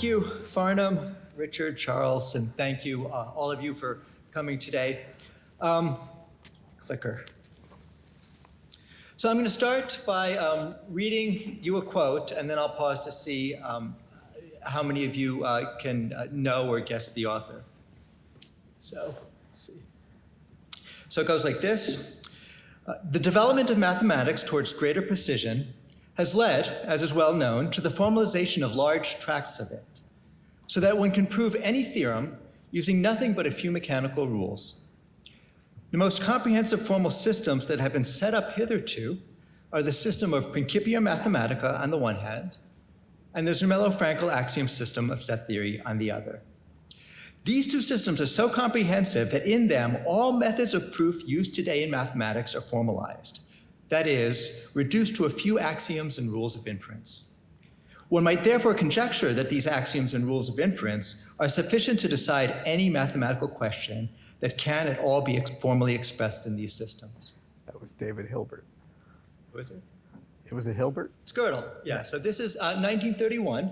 you, Farnham, Richard, Charles, and thank you, all of you, for coming today. Clicker. So I'm going to start by reading you a quote, and then I'll pause to see how many of you can know or guess the author. So, let's see. So it goes like this. The development of mathematics towards greater precision has led, as is well known, to the formalization of large tracts of it, so that one can prove any theorem using nothing but a few mechanical rules. The most comprehensive formal systems that have been set up hitherto are the system of Principia Mathematica on the one hand, and the Zermelo-Fraenkel axiom system of set theory on the other. These two systems are so comprehensive that in them, all methods of proof used today in mathematics are formalized. That is, reduced to a few axioms and rules of inference. One might therefore conjecture that these axioms and rules of inference are sufficient to decide any mathematical question that can at all be formally expressed in these systems. That was David Hilbert. Who is it? It was a Hilbert? It's Girdle, yeah. So this is 1931.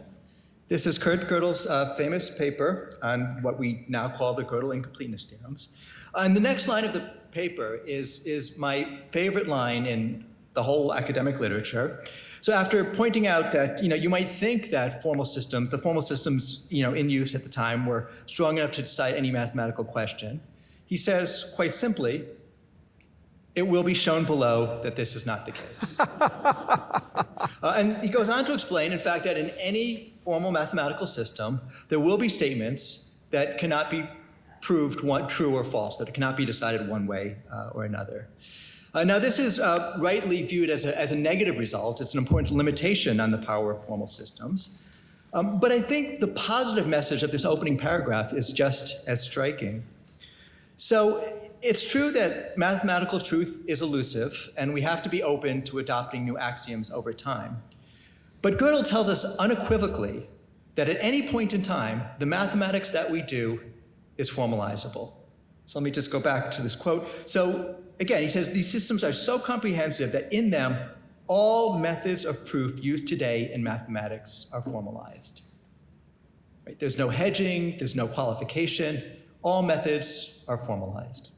This is Kurt Gödel's famous paper on what we now call the Girdling completeness theorems. And the next line of the paper is my favorite line in the whole academic literature. So after pointing out that you might think that the formal systems in use at the time were strong enough to decide any mathematical question, he says quite simply, it will be shown below that this is not the case. And he goes on to explain, in fact, that in any formal mathematical system, there will be statements that cannot be proved true or false, that it cannot be decided one way or another. Now, this is rightly viewed as a negative result. It's an important limitation on the power of formal systems. But I think the positive message of this opening paragraph is just as striking. So it's true that mathematical truth is elusive, and we have to be open to adopting new axioms over time. But Gödel tells us unequivocally that at any point in time, the mathematics that we do is formalizable. So let me just go back to this quote. So again, he says, these systems are so comprehensive that in them, all methods of proof used today in mathematics are formalized. Right? There's no hedging, there's no qualification. All methods are formalized.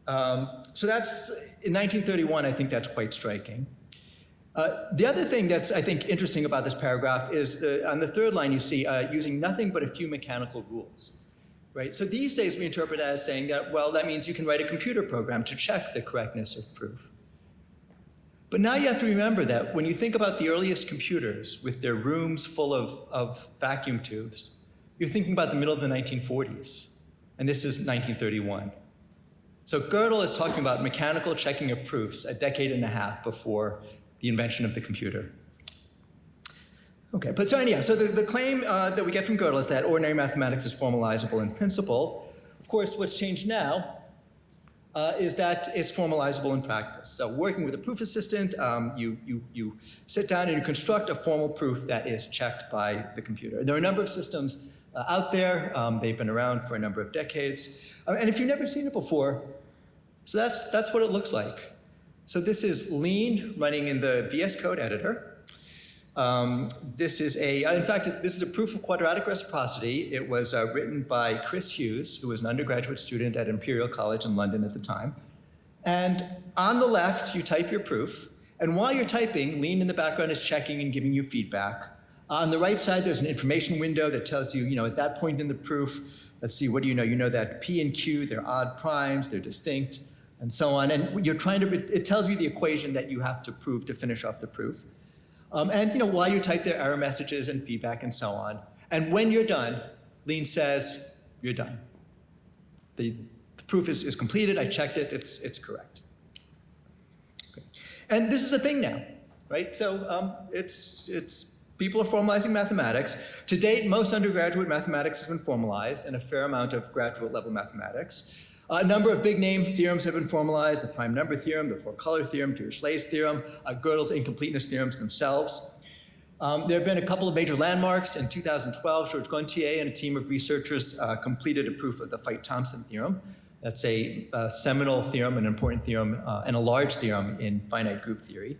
So that's, in 1931, I think that's quite striking. The other thing that's, I think, interesting about this paragraph is on the third line you see, using nothing but a few mechanical rules. Right? So these days we interpret it as saying that, well, that means you can write a computer program to check the correctness of proof. But now you have to remember that when you think about the earliest computers with their rooms full of vacuum tubes, you're thinking about the middle of the 1940s, and this is 1931. So Gödel is talking about mechanical checking of proofs a decade and a half before the invention of the computer. Okay, but so anyhow, so the claim that we get from Gödel is that ordinary mathematics is formalizable in principle. Of course, what's changed now is that it's formalizable in practice. So working with a proof assistant, you sit down and you construct a formal proof that is checked by the computer. There are a number of systems out there. They've been around for a number of decades. And if you've never seen it before, so that's what it looks like. So this is Lean running in the VS Code editor. This is this is a proof of quadratic reciprocity. It was written by Chris Hughes, who was an undergraduate student at Imperial College in London at the time. And on the left, you type your proof. And while you're typing, Lean in the background is checking and giving you feedback. On the right side, there's an information window that tells you, at that point in the proof, let's see, what do you know? You know that P and Q, they're odd primes, they're distinct, and so on. And you're it tells you the equation that you have to prove to finish off the proof. And while you type, there are error messages and feedback and so on. And when you're done, Lean says, you're done. The proof is completed, I checked it, it's correct. Okay. And this is a thing now, right? So people are formalizing mathematics. To date, most undergraduate mathematics has been formalized and a fair amount of graduate level mathematics. A number of big name theorems have been formalized: the prime number theorem, the four-color theorem, Dirichlet's theorem, Gödel's incompleteness theorems themselves. There have been a couple of major landmarks. In 2012, Georges Gontier and a team of researchers completed a proof of the Feit-Thompson theorem. That's a seminal theorem, an important theorem, and a large theorem in finite group theory.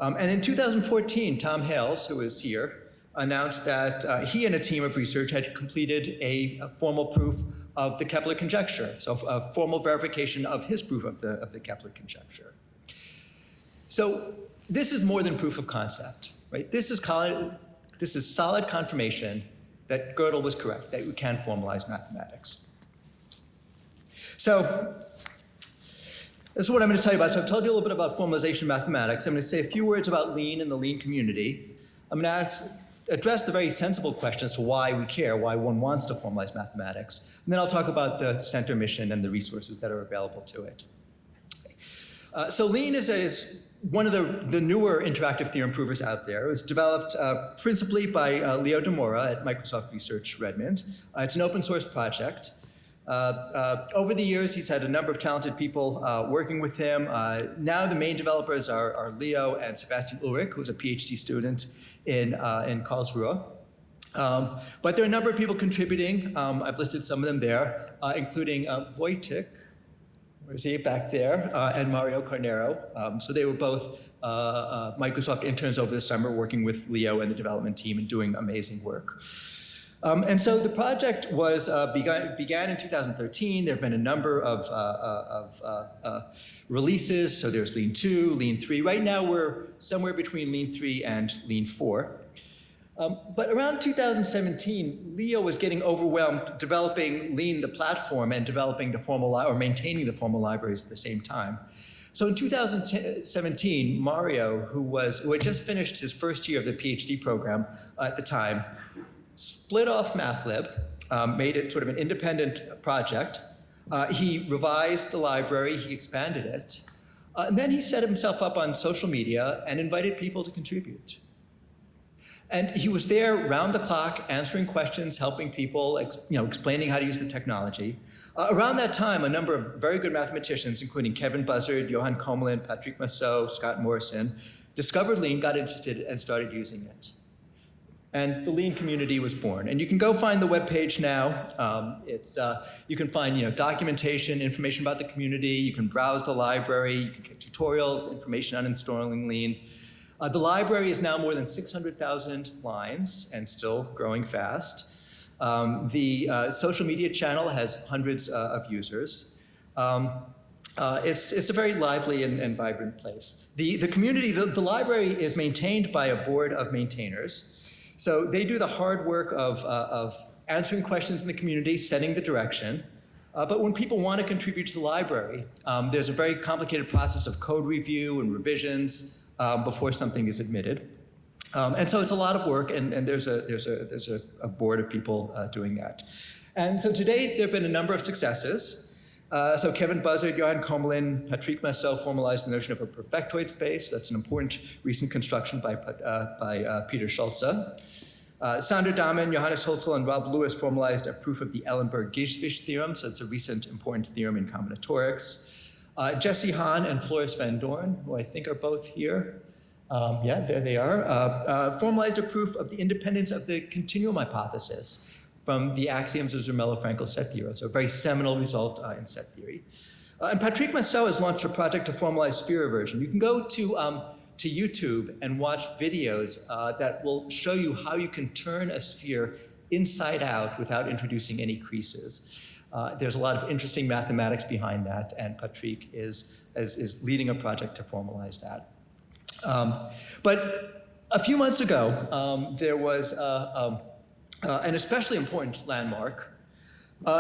And in 2014, Tom Hales, who is here, announced that he and a team of research had completed a formal proof of the Kepler conjecture, so a formal verification of his proof of the Kepler conjecture. So this is more than proof of concept, right? This is solid confirmation that Girdle was correct, that we can formalize mathematics. So this is what I'm going to tell you about. So I've told you a little bit about formalization mathematics. I'm going to say a few words about lean and the lean community. I'm going to address the very sensible question as to why we care, why one wants to formalize mathematics. And then I'll talk about the center mission and the resources that are available to it. So lean is one of the newer interactive theorem provers out there. It was developed principally by Leo DeMora at Microsoft Research Redmond. It's an open source project. Over the years, he's had a number of talented people working with him. Now the main developers are Leo and Sebastian Ulrich, who's a PhD student in Karlsruhe. But there are a number of people contributing. I've listed some of them there, including Wojtek, where's he, back there, and Mario Carnero. So they were both Microsoft interns over the summer working with Leo and the development team and doing amazing work. And so the project was began in 2013. There have been a number of releases. So there's Lean 2, Lean 3. Right now we're somewhere between Lean 3 and Lean 4. But around 2017, Leo was getting overwhelmed developing Lean, the platform, and developing the formal or maintaining the formal libraries at the same time. So in 2017, Mario, who had just finished his first year of the PhD program at the time, split off MathLib, made it sort of an independent project. He revised the library, he expanded it, and then he set himself up on social media and invited people to contribute. And he was there round the clock, answering questions, helping people, explaining how to use the technology. Around that time, a number of very good mathematicians, including Kevin Buzzard, Johan Commelin, Patrick Massot, Scott Morrison, discovered Lean, got interested, and started using it. And the Lean community was born. And you can go find the webpage now. You can find documentation, information about the community. You can browse the library. You can get tutorials, information on installing Lean. The library is now more than 600,000 lines and still growing fast. The social media channel has hundreds of users. It's a very lively and vibrant place. The community, the library is maintained by a board of maintainers. So they do the hard work of answering questions in the community, setting the direction. But when people want to contribute to the library, there's a very complicated process of code review and revisions before something is admitted. And so it's a lot of work, and there's a board of people doing that. And so to date, there have been a number of successes. So Kevin Buzzard, Johan Commelin, Patrick Massot formalized the notion of a perfectoid space. That's an important recent construction by Peter Schulze. Sander Dahmen, Johannes Hölzel, and Rob Lewis formalized a proof of the Ellenberg-Gisfish theorem. So it's a recent important theorem in combinatorics. Jesse Hahn and Floris van Doorn, who I think are both here. Yeah, there they are. Formalized a proof of the independence of the continuum hypothesis from the axioms of Zermelo-Fraenkel set theory. So a very seminal result in set theory. And Patrick Massot has launched a project to formalize sphere aversion. You can go to YouTube and watch videos that will show you how you can turn a sphere inside out without introducing any creases. There's a lot of interesting mathematics behind that, and Patrick is leading a project to formalize that. But a few months ago, there was an especially important landmark.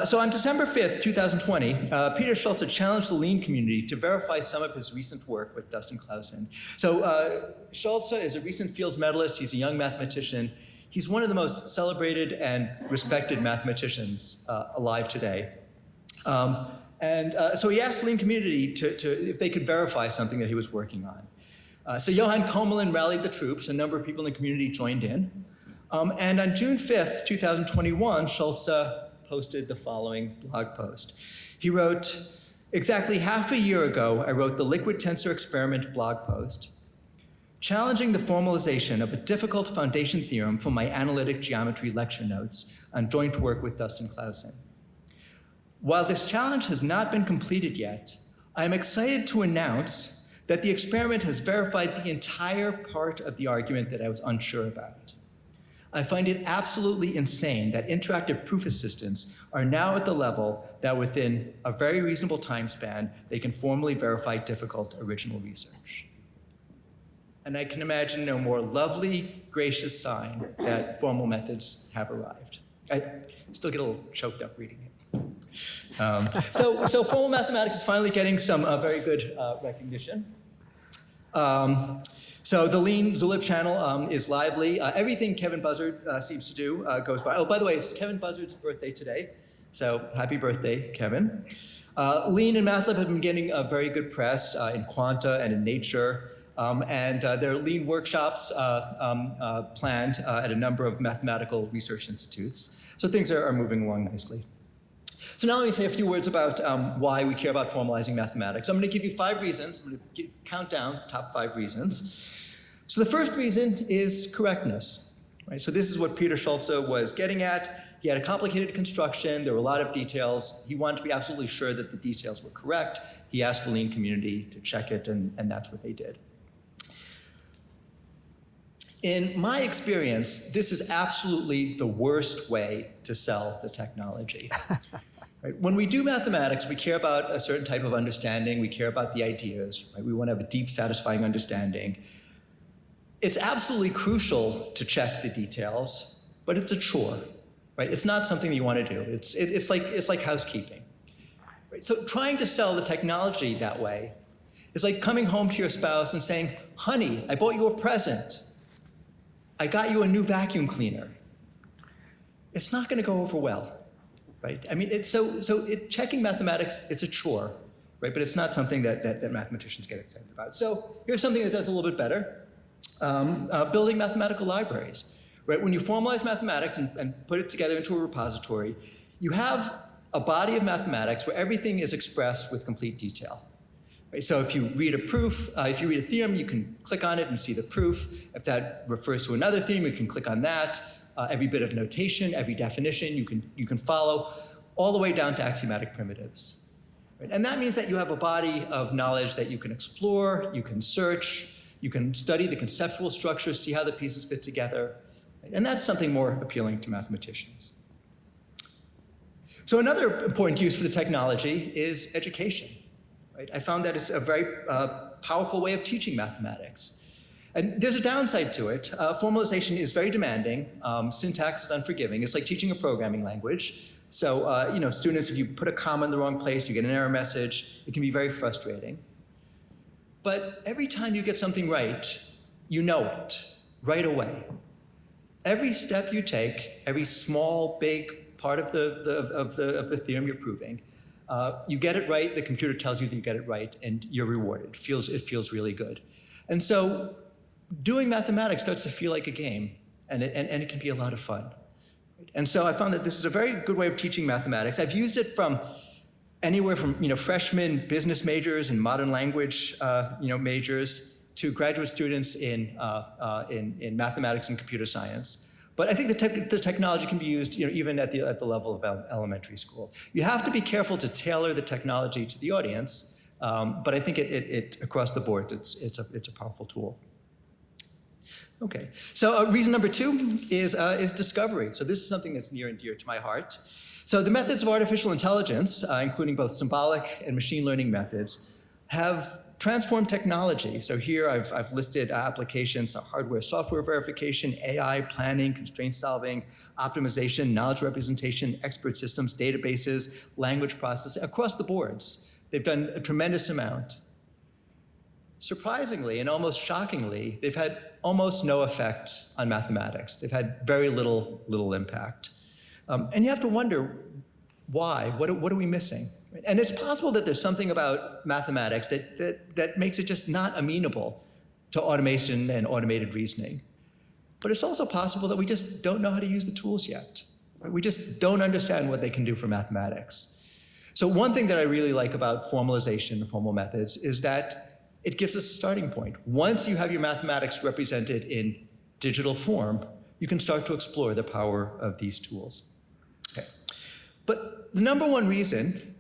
So on December 5th, 2020, Peter Schulze challenged the Lean community to verify some of his recent work with Dustin Clausen. So Schulze is a recent Fields medalist. He's a young mathematician. He's one of the most celebrated and respected mathematicians alive today. So he asked the Lean community if they could verify something that he was working on. So Johan Commelin rallied the troops. A number of people in the community joined in. And on June 5th, 2021, Schulze posted the following blog post. He wrote, "Exactly half a year ago, I wrote the liquid tensor experiment blog post, challenging the formalization of a difficult foundation theorem from my analytic geometry lecture notes on joint work with Dustin Clausen. While this challenge has not been completed yet, I am excited to announce that the experiment has verified the entire part of the argument that I was unsure about. I find it absolutely insane that interactive proof assistants are now at the level that within a very reasonable time span, they can formally verify difficult original research. And I can imagine no more lovely, gracious sign that formal methods have arrived. I still get a little choked up reading it. So formal mathematics is finally getting some very good recognition. So the lean Zulip channel is lively. Everything Kevin Buzzard seems to do goes viral. Oh, by the way, it's Kevin Buzzard's birthday today. So happy birthday, Kevin. Lean and MathLab have been getting very good press in Quanta and in Nature. And there are lean workshops planned at a number of mathematical research institutes. So things are moving along nicely. So now let me say a few words about why we care about formalizing mathematics. I'm going to give you 5 reasons. I'm going to count down the top 5 reasons. So the first reason is correctness. Right? So this is what Peter Schulze was getting at. He had a complicated construction. There were a lot of details. He wanted to be absolutely sure that the details were correct. He asked the lean community to check it, and that's what they did. In my experience, this is absolutely the worst way to sell the technology. Right? When we do mathematics, we care about a certain type of understanding. We care about the ideas. Right? We want to have a deep, satisfying understanding. It's absolutely crucial to check the details, but it's a chore. Right? It's not something that you want to do. It's like housekeeping. Right? So trying to sell the technology that way is like coming home to your spouse and saying, honey, I bought you a present. I got you a new vacuum cleaner. It's not going to go over well, right? I mean, checking mathematics, it's a chore, right? But it's not something that mathematicians get excited about. So here's something that does a little bit better. Building mathematical libraries, right? When you formalize mathematics and put it together into a repository, you have a body of mathematics where everything is expressed with complete detail. Right? So if you read a proof, if you read a theorem, you can click on it and see the proof. If that refers to another theorem, you can click on that. Every bit of notation, every definition, you can follow all the way down to axiomatic primitives. Right? And that means that you have a body of knowledge that you can explore, you can search, you can study the conceptual structures, see how the pieces fit together. Right? And that's something more appealing to mathematicians. So another important use for the technology is education. Right? I found that it's a very powerful way of teaching mathematics. And there's a downside to it. Formalization is very demanding. Syntax is unforgiving. It's like teaching a programming language. So students, if you put a comma in the wrong place, you get an error message. It can be very frustrating. But every time you get something right, you know it right away. Every step you take, every small, big part of the theorem you're proving, you get it right, the computer tells you that you get it right, and you're rewarded. It feels really good. And so doing mathematics starts to feel like a game, and it can be a lot of fun. And so I found that this is a very good way of teaching mathematics. I've used it from anywhere from freshman business majors and modern language majors to graduate students in mathematics and computer science. But I think the technology can be used even at the level of elementary school. You have to be careful to tailor the technology to the audience, but I think it across the board, it's a powerful tool. Okay, so reason number 2 is discovery. So this is something that's near and dear to my heart. So the methods of artificial intelligence, including both symbolic and machine learning methods, have transformed technology. So here I've listed applications, hardware, software verification, AI, planning, constraint solving, optimization, knowledge representation, expert systems, databases, language processing, across the boards. They've done a tremendous amount. Surprisingly and almost shockingly, they've had almost no effect on mathematics. They've had very little impact. And you have to wonder why. What are we missing? And it's possible that there's something about mathematics that makes it just not amenable to automation and automated reasoning. But it's also possible that we just don't know how to use the tools yet. We just don't understand what they can do for mathematics. So one thing that I really like about formalization and formal methods is that it gives us a starting point. Once you have your mathematics represented in digital form, you can start to explore the power of these tools. Okay. But the number one reason,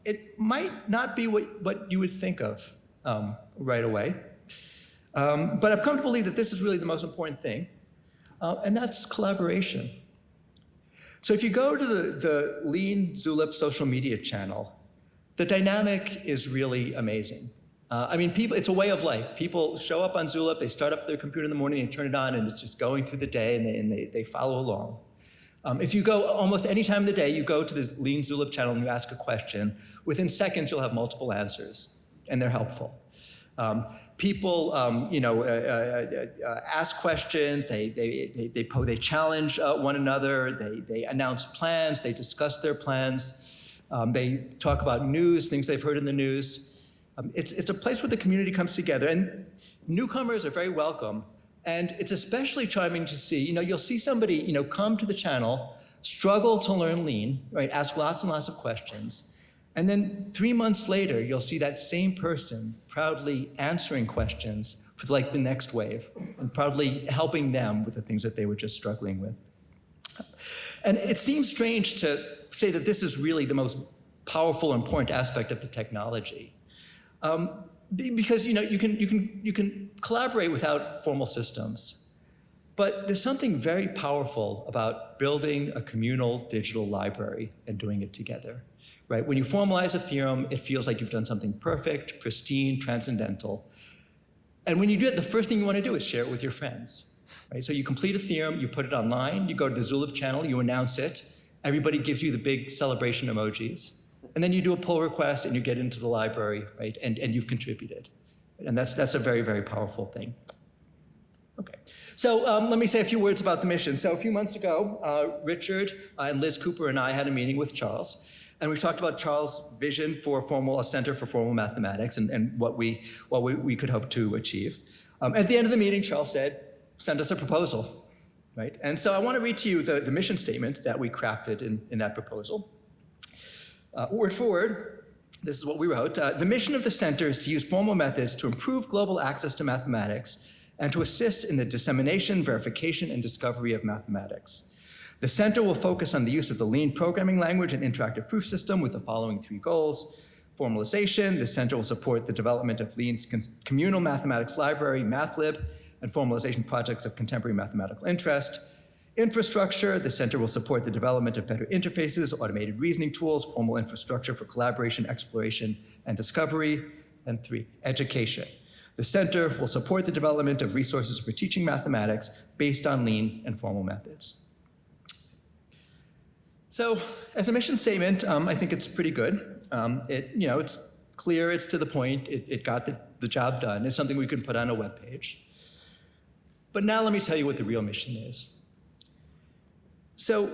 it might not be what you would think of right away. But I've come to believe that this is really the most important thing. and that's collaboration. So if you go to the Lean Zulip social media channel, the dynamic is really amazing. I mean, it's a way of life. People show up on Zulip, they start up their computer in the morning, they turn it on, and it's just going through the day, and they follow along. If you go almost any time of the day, you go to the Lean Zulip channel and you ask a question, within seconds you'll have multiple answers, and they're helpful. People, ask questions. They challenge one another. They announce plans. They discuss their plans. They talk about news, things they've heard in the news. It's a place where the community comes together, and newcomers are very welcome. And it's especially charming to see. You'll see somebody, come to the channel, struggle to learn Lean, right? Ask lots and lots of questions. And then 3 months later, you'll see that same person proudly answering questions for the next wave and proudly helping them with the things that they were just struggling with. And it seems strange to say that this is really the most powerful, important aspect of the technology. Because you can collaborate without formal systems. But there's something very powerful about building a communal digital library and doing it together. Right? When you formalize a theorem, it feels like you've done something perfect, pristine, transcendental. And when you do it, the first thing you want to do is share it with your friends. Right? So you complete a theorem, you put it online, you go to the Zulip channel, you announce it, everybody gives you the big celebration emojis, and then you do a pull request and you get into the library, right? And you've contributed. And that's a very, very powerful thing. Okay, so let me say a few words about the mission. So a few months ago, Richard and Liz Cooper and I had a meeting with Charles. And we talked about Charles' vision for a Center for Formal Mathematics and what we could hope to achieve. At the end of the meeting, Charles said, send us a proposal, right? And so I want to read to you the mission statement that we crafted in that proposal. Word for word, this is what we wrote. The mission of the center is to use formal methods to improve global access to mathematics and to assist in the dissemination, verification, and discovery of mathematics. The center will focus on the use of the Lean programming language and interactive proof system with the following 3 goals. Formalization, the center will support the development of Lean's communal mathematics library, MathLib, and formalization projects of contemporary mathematical interest. Infrastructure, the center will support the development of better interfaces, automated reasoning tools, formal infrastructure for collaboration, exploration, and discovery. And 3, education. The center will support the development of resources for teaching mathematics based on Lean and formal methods. So as a mission statement, I think it's pretty good. It's clear, it's to the point, it got the job done. It's something we can put on a web page. But now let me tell you what the real mission is. So,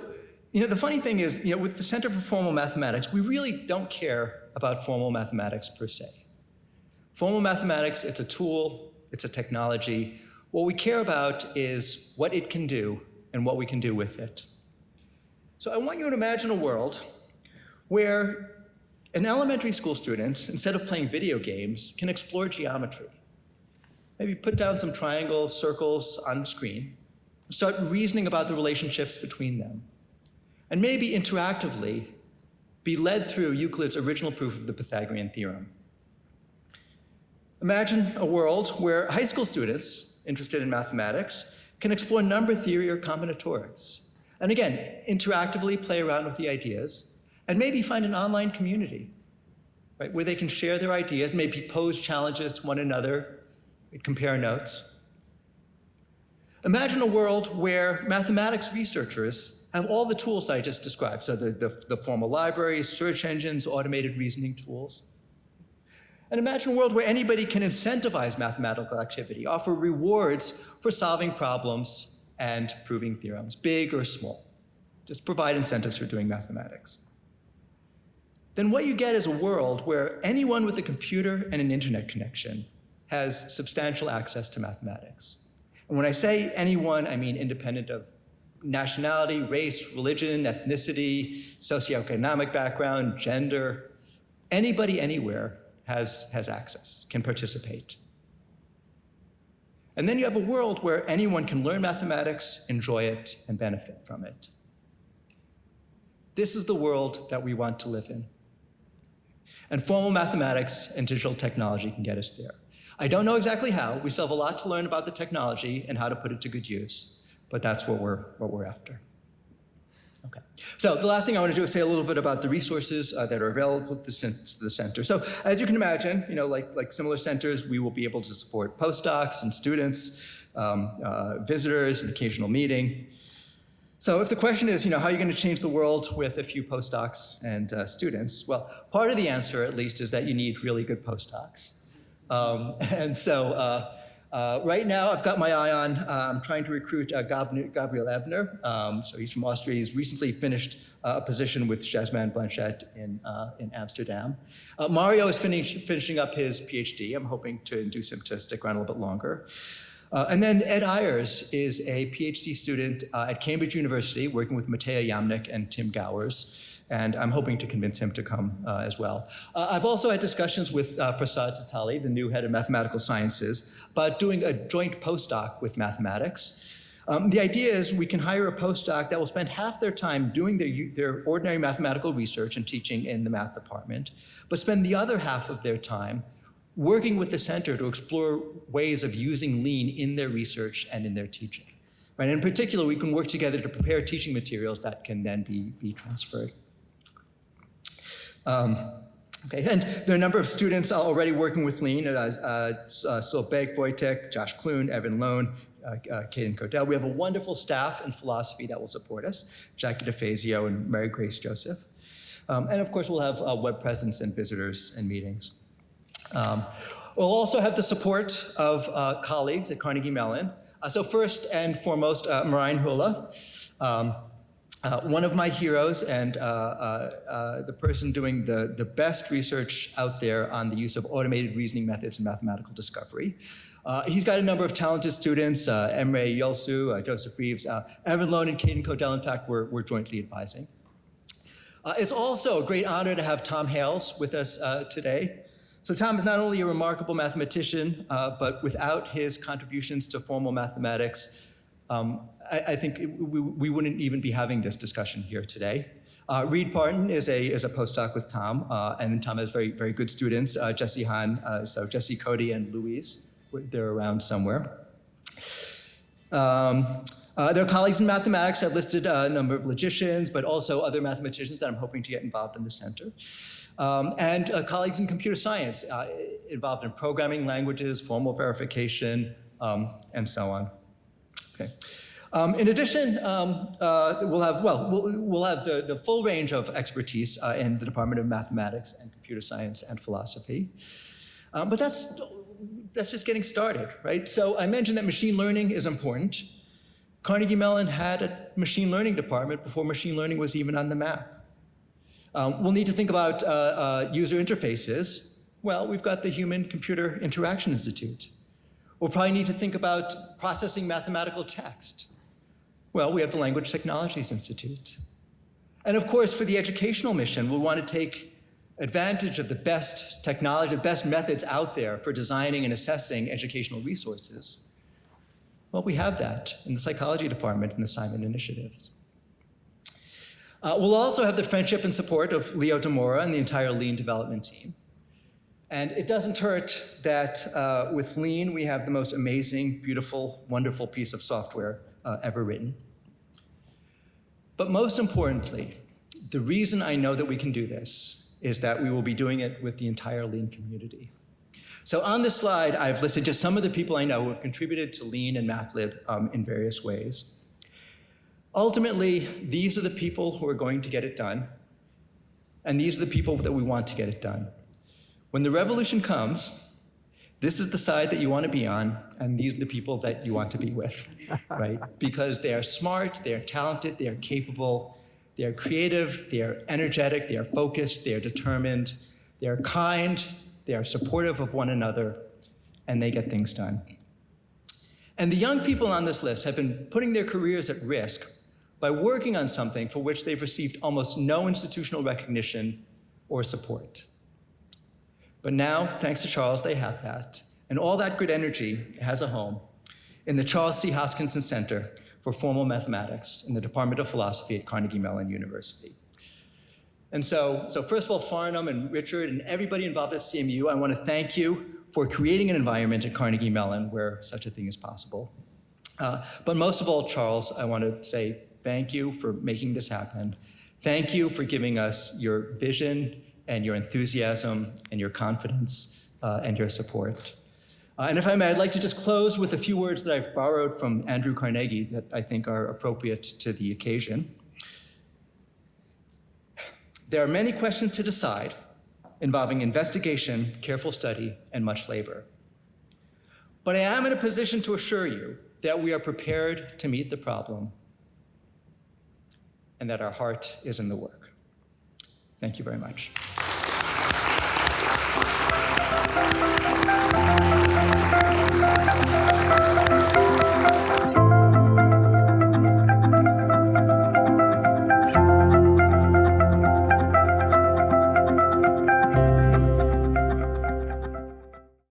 the funny thing is, with the Center for Formal Mathematics, we really don't care about formal mathematics per se. Formal mathematics, it's a tool, it's a technology. What we care about is what it can do and what we can do with it. So I want you to imagine a world where an elementary school student, instead of playing video games, can explore geometry. Maybe put down some triangles, circles on the screen, and start reasoning about the relationships between them. And maybe interactively be led through Euclid's original proof of the Pythagorean theorem. Imagine a world where high school students interested in mathematics can explore number theory or combinatorics. And again, interactively play around with the ideas, and maybe find an online community, right, where they can share their ideas, maybe pose challenges to one another, compare notes. Imagine a world where mathematics researchers have all the tools I just described, so the formal libraries, search engines, automated reasoning tools. And imagine a world where anybody can incentivize mathematical activity, offer rewards for solving problems and proving theorems, big or small. Just provide incentives for doing mathematics. Then what you get is a world where anyone with a computer and an internet connection has substantial access to mathematics. And when I say anyone, I mean independent of nationality, race, religion, ethnicity, socioeconomic background, gender. Anybody, anywhere has access, can participate. And then you have a world where anyone can learn mathematics, enjoy it, and benefit from it. This is the world that we want to live in. And formal mathematics and digital technology can get us there. I don't know exactly how. We still have a lot to learn about the technology and how to put it to good use. but that's what we're after. Okay. So the last thing I want to do is say a little bit about the resources that are available to the center. So as you can imagine, like similar centers, we will be able to support postdocs and students, visitors, an occasional meeting. So if the question is, how are you going to change the world with a few postdocs and students? Well, part of the answer, at least, is that you need really good postdocs. Right now, I've got my eye on, I'm trying to recruit Gabriel Ebner. So he's from Austria. He's recently finished a position with Jasmine Blanchette in Amsterdam. Mario is finishing up his PhD. I'm hoping to induce him to stick around a little bit longer. And then Ed Ayers is a PhD student at Cambridge University, working with Matea Yamnik and Tim Gowers. And I'm hoping to convince him to come as well. I've also had discussions with Prasad Tatali, the new head of mathematical sciences, about doing a joint postdoc with mathematics. The idea is we can hire a postdoc that will spend half their time doing their ordinary mathematical research and teaching in the math department, but spend the other half of their time working with the center to explore ways of using lean in their research and in their teaching. Right? In particular, we can work together to prepare teaching materials that can then be transferred. Okay, and there are a number of students already working with lean, Sil Beck, Wojtek, Josh Kloon, Evan Lone, Kaden Codell. We have a wonderful staff in philosophy that will support us, Jackie DeFazio and Mary Grace Joseph. And of course, we'll have web presence and visitors and meetings. We'll also have the support of colleagues at Carnegie Mellon. So first and foremost, Marijn Hulle. One of my heroes and the person doing the best research out there on the use of automated reasoning methods in mathematical discovery. He's got a number of talented students, Emre Yolsu, Joseph Reeves, Evan Lone and Kaden Codell, in fact, we're jointly advising. It's also a great honor to have Tom Hales with us today. So Tom is not only a remarkable mathematician, but without his contributions to formal mathematics, I think we wouldn't even be having this discussion here today. Reed Parton is a postdoc with Tom, and then Tom has very, very good students, Jesse Hahn, so Jesse, Cody, and Louise. They're around somewhere. Their colleagues in mathematics, I've listed a number of logicians, but also other mathematicians that I'm hoping to get involved in the center. And colleagues in computer science, involved in programming languages, formal verification, and so on. Okay. In addition, we'll have the full range of expertise in the Department of Mathematics and Computer Science and Philosophy. But that's just getting started, right? So I mentioned that machine learning is important. Carnegie Mellon had a machine learning department before machine learning was even on the map. We'll need to think about user interfaces. Well, we've got the Human Computer Interaction Institute. We'll probably need to think about processing mathematical text. Well, we have the Language Technologies Institute. And of course, for the educational mission, we'll want to take advantage of the best technology, the best methods out there for designing and assessing educational resources. Well, we have that in the psychology department and the Simon Initiatives. We'll also have the friendship and support of Leo DeMora and the entire Lean development team. And it doesn't hurt that with Lean, we have the most amazing, beautiful, wonderful piece of software ever written. But most importantly, the reason I know that we can do this is that we will be doing it with the entire Lean community. So on this slide, I've listed just some of the people I know who have contributed to Lean and MathLib in various ways. Ultimately, these are the people who are going to get it done, and these are the people that we want to get it done. When the revolution comes, this is the side that you want to be on, and these are the people that you want to be with, right? Because they are smart, they are talented, they are capable, they are creative, they are energetic, they are focused, they are determined, they are kind, they are supportive of one another, and they get things done. And the young people on this list have been putting their careers at risk by working on something for which they've received almost no institutional recognition or support. But now, thanks to Charles, they have that. And all that good energy has a home in the Charles C. Hoskinson Center for Formal Mathematics in the Department of Philosophy at Carnegie Mellon University. And so first of all, Farnham and Richard and everybody involved at CMU, I want to thank you for creating an environment at Carnegie Mellon where such a thing is possible. But most of all, Charles, I want to say thank you for making this happen. Thank you for giving us your vision and your enthusiasm and your confidence and your support. And if I may, I'd like to just close with a few words that I've borrowed from Andrew Carnegie that I think are appropriate to the occasion. There are many questions to decide involving investigation, careful study, and much labor. But I am in a position to assure you that we are prepared to meet the problem and that our heart is in the work. Thank you very much.